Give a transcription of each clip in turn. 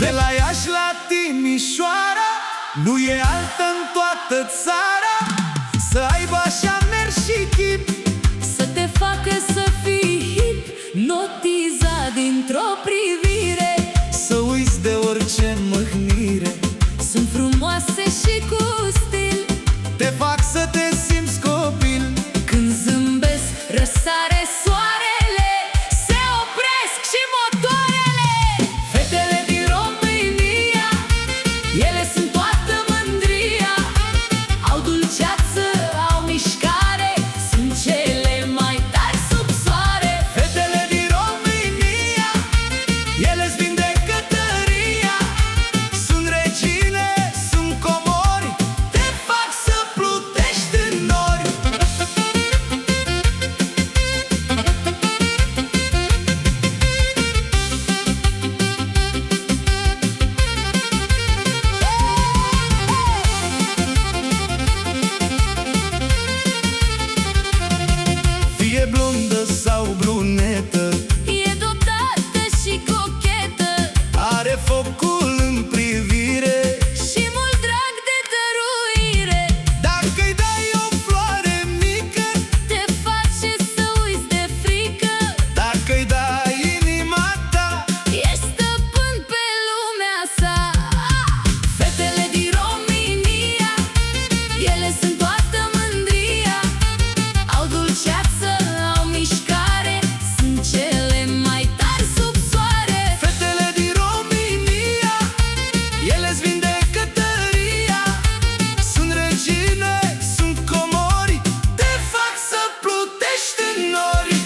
De la Iași la Timișoara nu e altă în toată țara să aibă așa mers și chip, să te facă să fii hip, notizat dintr-o privire, să uiți de orice mâhnire. sunt frumoase și cu stil, te fac să te simți copil. când zâmbesc răsare soarele, se opresc și motoarele. Fetele din România, ele sunt toată mândria, au dulceață, au mișcare, sunt cele mai tari sub soare. Fetele din România, ele-ți vindecă tăria, sunt regine, sunt comori, te fac să plutești în nori. Fie blondă sau brunetă, E dotată și cochetă are focul în privire, și mult drag de dăruire, dacă-i dai o floare mică, te face să uiți de frică, dacă-i dai inima ta, ești stăpân pe lumea sa. Fetele din România, ele sunt toată mândria, au dulceață, au mișcare, sunt cele mai tari sub soare. fetele din România, ele-ți vindecă tăria, sunt regine, sunt comori, te fac să plutești în nori.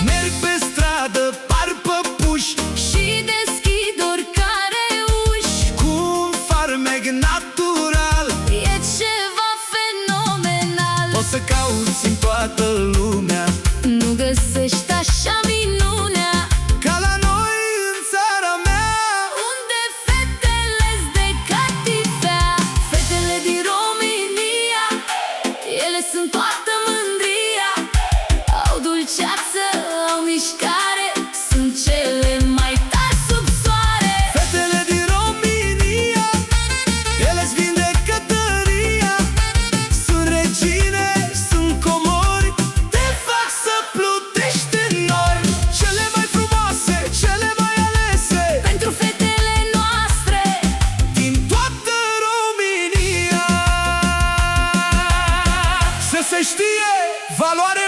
Merg pe stradă, par păpuși, Și deschid oricare uși, cu un farmec natural, e ceva fenomenal. o să cauți în toată lumea, Nu găsești așa minunea, ca la noi în țara mea. unde fetele-s de catifea. Fetele din România, ele sunt toată mândria, au dulceață, au mișcare, sunt cele mai tari sub soare. Fetele din România, ele-ți vindecă tăria, sunt regine, sunt comori, te fac să plutești în nori. Cele mai frumoase, cele mai alese, Pentru fetele noastre, din toată România. Să se știe, valoare